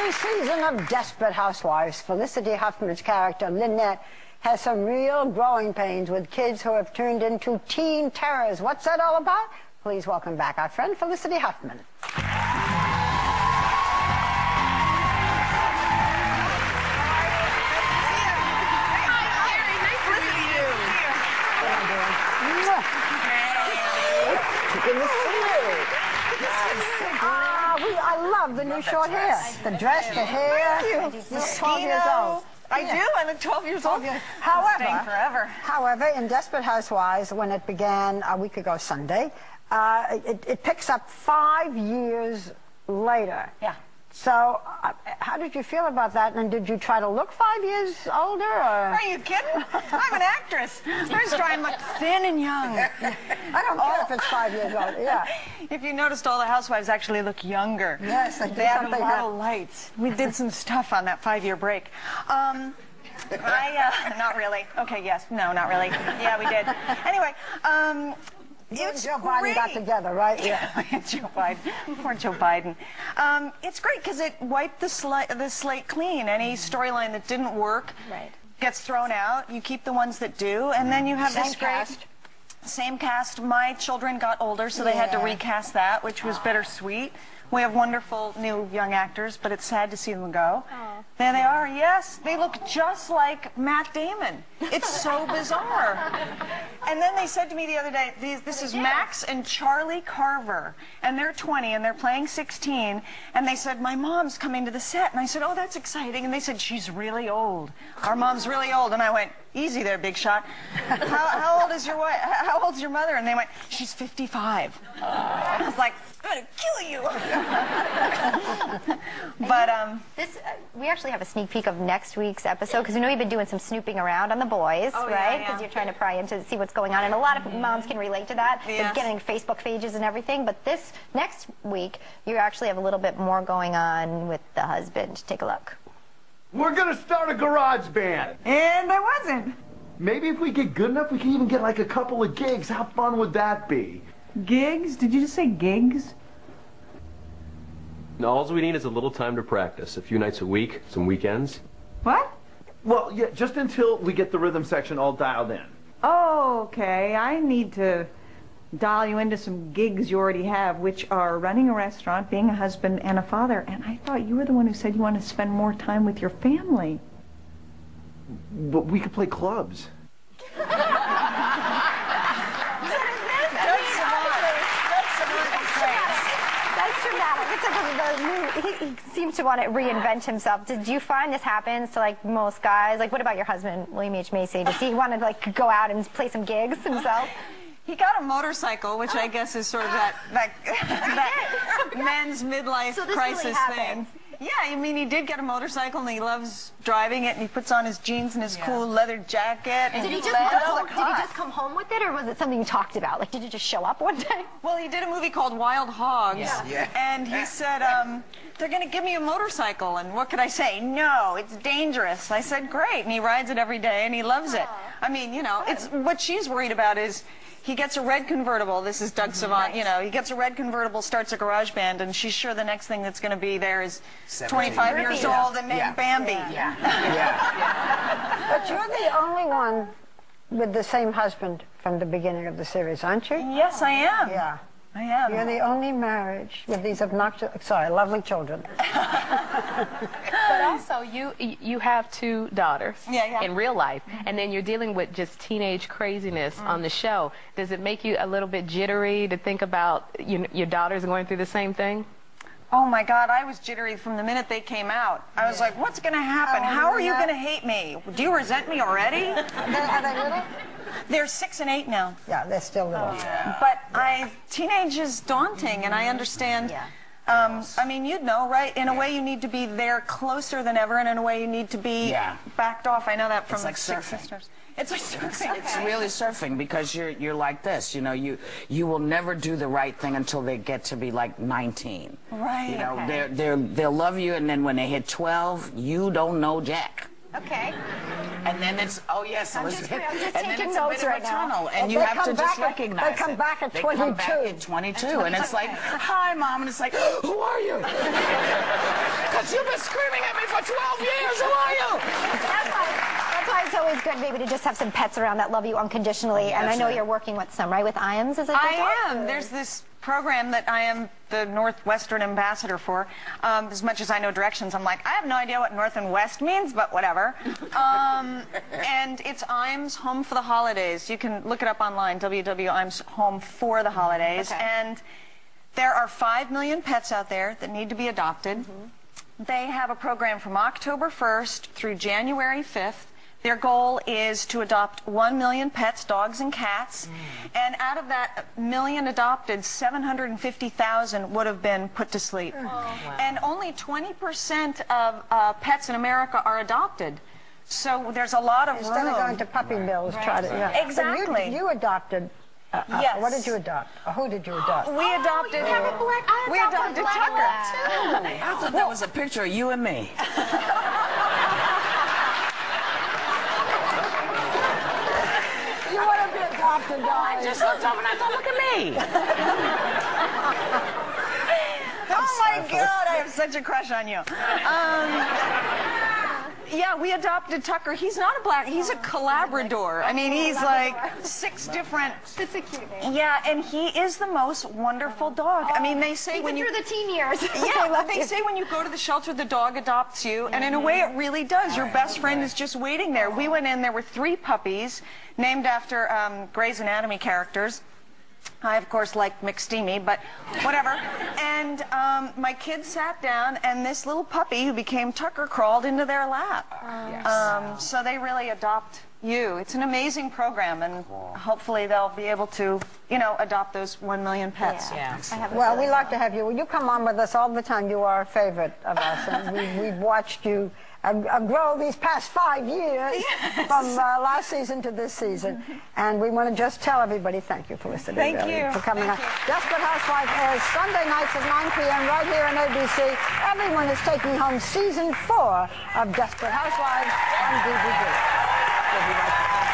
new season of Desperate Housewives, Felicity Huffman's character, Lynette, has some real growing pains with kids who have turned into teen terrors. What's that all about? Please welcome back our friend Felicity Huffman. Good to see you. I love the new short hair. The dress, the hair. Thank you. You're 12 years old. I do. I look 12 years old. However, in Desperate Housewives, when it began a week ago Sunday, it picks up 5 years later. Yeah. So, how did you feel about that? And did you try to look 5 years older? Or? Are you kidding? I'm an actress. I was trying to look thin and young. I don't care if it's 5 years older. Yeah. If you noticed, all the housewives actually look younger. Yes, they have a lot of lights. We did some stuff on that 5-year break. Not really. Okay, yes. No, not really. Yeah, we did. Anyway, it's Joe Biden got together, right? Yeah, Joe Biden. Poor Joe Biden. It's great because it wiped the slate clean. Any storyline that didn't work gets thrown out. You keep the ones that do, and then you have this great same cast. My children got older, so they had to recast that, which was bittersweet. We have wonderful new young actors, but it's sad to see them go. Aww. There they are, yes. They look just like Matt Damon. It's so bizarre. And then they said to me the other day, this is Max and Charlie Carver, and they're 20, and they're playing 16, and they said, my mom's coming to the set. And I said, oh, that's exciting. And they said, she's really old. Our mom's really old. And I went, easy there, big shot. How old is your wife? How old's your mother? And they went, she's 55. I was like, I'm gonna kill you. But we actually have a sneak peek of next week's episode because we know you've been doing some snooping around on the boys, right? Because you're trying to pry into see what's going on, and a lot of moms can relate to that. Yes. Getting Facebook pages and everything. But this next week, you actually have a little bit more going on with the husband. Take a look. We're gonna start a garage band. And I wasn't. Maybe if we get good enough, we can even get like a couple of gigs. How fun would that be? Gigs? Did you just say gigs? No, all we need is a little time to practice. A few nights a week, some weekends. What? Well, yeah, just until we get the rhythm section all dialed in. Oh, okay. I need to dial you into some gigs you already have, which are running a restaurant, being a husband and a father. And I thought you were the one who said you want to spend more time with your family. But we could play clubs. He seems to want to reinvent himself. Did you find this happens to like most guys? Like, what about your husband, William H. Macy? Does he want to like go out and play some gigs himself? He got a motorcycle, which I guess is sort of that men's midlife crisis really thing. Yeah, I mean, he did get a motorcycle, and he loves driving it, and he puts on his jeans and his cool leather jacket. And did he just come home with it, or was it something you talked about? Like, did it just show up one day? Well, he did a movie called Wild Hogs, and he said, they're going to give me a motorcycle, and what could I say? No, it's dangerous. I said, great, and he rides it every day, and he loves it. I mean, you know, it's what she's worried about is he gets a red convertible. This is Doug Savant. You know, he gets a red convertible, starts a garage band, and she's sure the next thing that's going to be there is 25 years old and named Bambi. But you're the only one with the same husband from the beginning of the series, aren't you? Yes, I am. Yeah. I am. You're the only marriage with these lovely children. But also, you have 2 daughters in real life, and then you're dealing with just teenage craziness on the show. Does it make you a little bit jittery to think about your daughters going through the same thing? Oh my God, I was jittery from the minute they came out. I was like, what's going to happen? How are you going to hate me? Do you resent me already? Are they little? They're 6 and 8 now. Yeah, they're still little. But teenage is daunting, and I understand. I mean, you'd know, right? In a way, you need to be there closer than ever, and in a way, you need to be backed off. I know that from like Six surfing. Sisters. It's like surfing. It's really surfing because you're like this. You know, you will never do the right thing until they get to be like 19. Right. You know, they'll love you, and then when they hit 12, you don't know jack. Okay. and then it's, oh yes, Elizabeth, I'm just and then taking it's a notes bit of right a now. tunnel, and you have to just recognize They come back at They 22. come back at 22, and it's like, hi, Mom, and it's like, who are you? Because you've been screaming at me for 12 years, who are you? That's why it's always good maybe to just have some pets around that love you unconditionally. And I know you're working with some, right? With IAMS, is it? I am. There's this program that I am the Northwestern ambassador for. As much as I know directions, I'm like, I have no idea what North and West means, but whatever. And it's IAMS Home for the Holidays. You can look it up online, www.IAMS Home for the Holidays. Okay. And there are 5 million pets out there that need to be adopted. They have a program from October 1st through January 5th. Their goal is to adopt 1 million pets, dogs and cats. And out of that million adopted, 750,000 would have been put to sleep. And only 20% of pets in America are adopted. So there's a lot of Instead room. of going to puppy mills, try to... Yeah. Exactly. So you adopted... Yes. What did you adopt? Or who did you adopt? We adopted... we adopted Tucker, too. I thought that was a picture of you and me. You want to be adopted, darling. I just looked up and I thought, look at me. Oh my God, I have such a crush on you. Yeah, we adopted Tucker. He's not a black, he's a Labrador. I mean, he's like 6 different... It's a cute name. Yeah, and he is the most wonderful dog. I mean, they say when you... through the teen years. Yeah, they say when you go to the shelter, the dog adopts you, and in a way it really does. Your best friend is just waiting there. We went in, there were 3 puppies named after Grey's Anatomy characters. I, of course, like McSteamy, but whatever. And my kids sat down, and this little puppy who became Tucker crawled into their lap. So they really adopt you. It's an amazing program, and hopefully they'll be able to, you know, adopt those 1 million pets. Yeah. Well, we like to have you. You come on with us all the time. You are a favorite of us, and we've watched you grow these past 5 years from last season to this season. And we want to just tell everybody thank you, Felicity. Thank really, you. for coming on. Desperate Housewives airs Sunday nights at 9 p.m. right here on ABC. Everyone is taking home season 4 of Desperate Housewives on DVD. We'll be right back.